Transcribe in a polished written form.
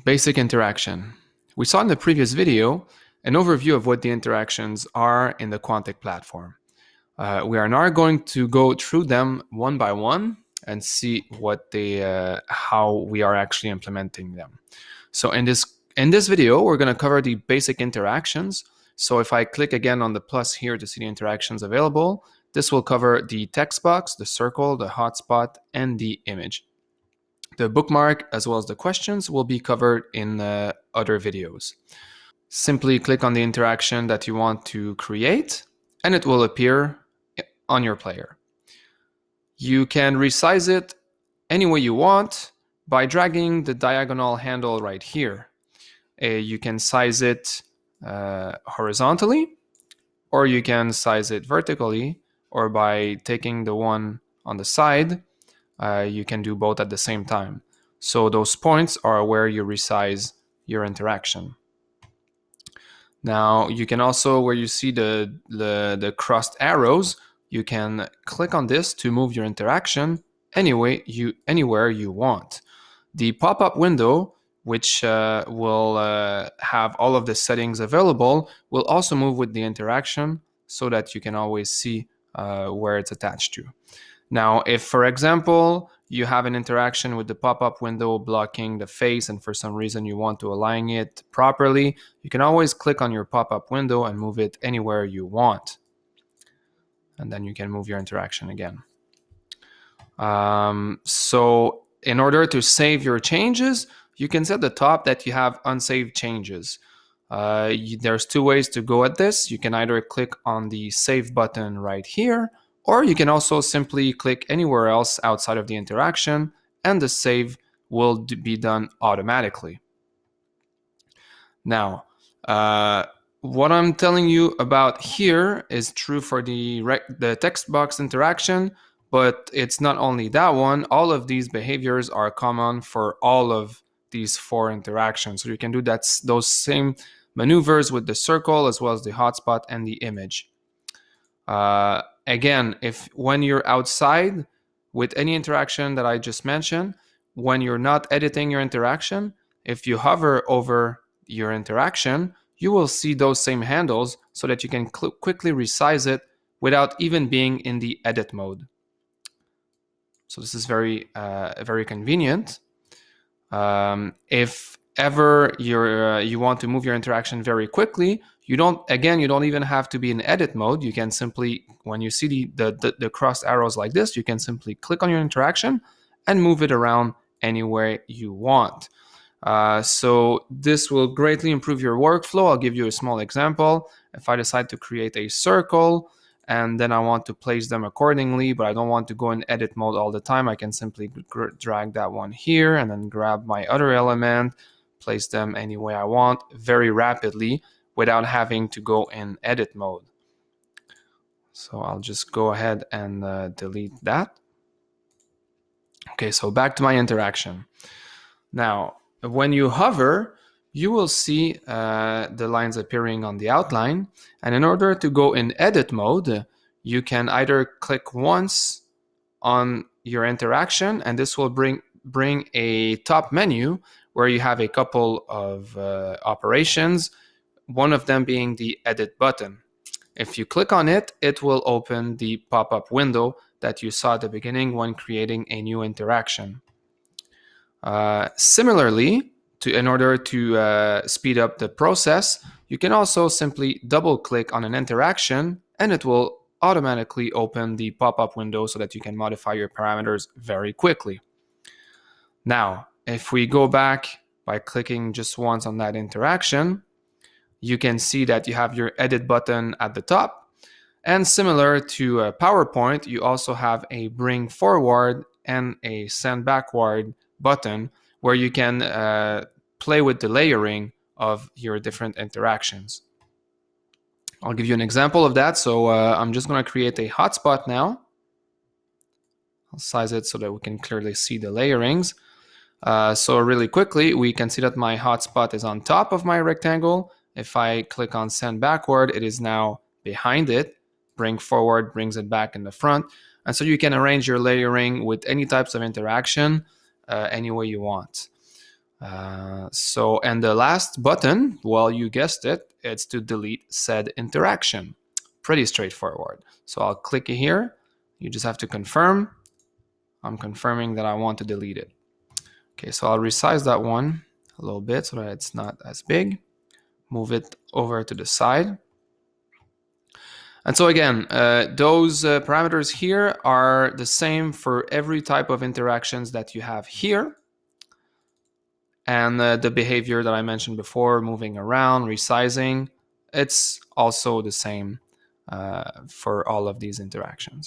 Basic interaction. We saw in the previous video an overview of what the interactions are in the Quantic platform. We are now going to go through them one by one and see how we are actually implementing them. So in this video, we're going to cover the basic interactions. So if I click again on the plus here to see the interactions available, this will cover the text box, the circle, the hotspot, and the image. The bookmark as well as the questions will be covered in other videos. Simply click on the interaction that you want to create and it will appear on your player. You can resize it any way you want by dragging the diagonal handle right here. You can size it horizontally, or you can size it vertically, or by taking the one on the side, you can do both at the same time. So those points are where you resize your interaction. Now you can also, where you see the crossed arrows, you can click on this to move your interaction anywhere you want. The pop-up window, which will have all of the settings available, will also move with the interaction so that you can always see where it's attached to. Now, if, for example, you have an interaction with the pop-up window blocking the face and for some reason you want to align it properly, you can always click on your pop-up window and move it anywhere you want. And then you can move your interaction again. So in order to save your changes, you can set the top that you have unsaved changes. There's two ways to go at this. You can either click on the save button right here, or you can also simply click anywhere else outside of the interaction and the save will be done automatically. Now, what I'm telling you about here is true for the text box interaction, but it's not only that one. All of these behaviors are common for all of these four interactions. So you can do those same maneuvers with the circle as well as the hotspot and the image. Again, when you're outside with any interaction that I just mentioned, when you're not editing your interaction, if you hover over your interaction, you will see those same handles so that you can quickly resize it without even being in the edit mode. So this is very convenient. If ever you want to move your interaction very quickly, you don't even have to be in edit mode. You can simply, when you see the crossed arrows like this, you can simply click on your interaction and move it around anywhere you want. So this will greatly improve your workflow. I'll give you a small example. If I decide to create a circle and then I want to place them accordingly, but I don't want to go in edit mode all the time, I can simply drag that one here and then grab my other element, place them any way I want very rapidly without having to go in edit mode. So I'll just go ahead and delete that. Okay, so back to my interaction. Now, when you hover, you will see the lines appearing on the outline. And in order to go in edit mode, you can either click once on your interaction, and this will bring a top menu where you have a couple of operations, one of them being the edit button. If you click on it, it will open the pop-up window that you saw at the beginning when creating a new interaction. Similarly, in order to speed up the process, you can also simply double click on an interaction and it will automatically open the pop-up window so that you can modify your parameters very quickly. Now, if we go back by clicking just once on that interaction, you can see that you have your edit button at the top. And similar to PowerPoint, you also have a bring forward and a send backward button where you can play with the layering of your different interactions. I'll give you an example of that. So I'm just going to create a hotspot now. I'll size it so that we can clearly see the layerings. So really quickly, we can see that my hotspot is on top of my rectangle. If I click on send backward, it is now behind it. Bring forward brings it back in the front. And so you can arrange your layering with any types of interaction any way you want. And the last button, well, you guessed it, it's to delete said interaction. Pretty straightforward. So I'll click here. You just have to confirm. I'm confirming that I want to delete it. Okay, so I'll resize that one a little bit so that it's not as big. Move it over to the side. And so again, those parameters here are the same for every type of interactions that you have here. And the behavior that I mentioned before, moving around, resizing, it's also the same for all of these interactions.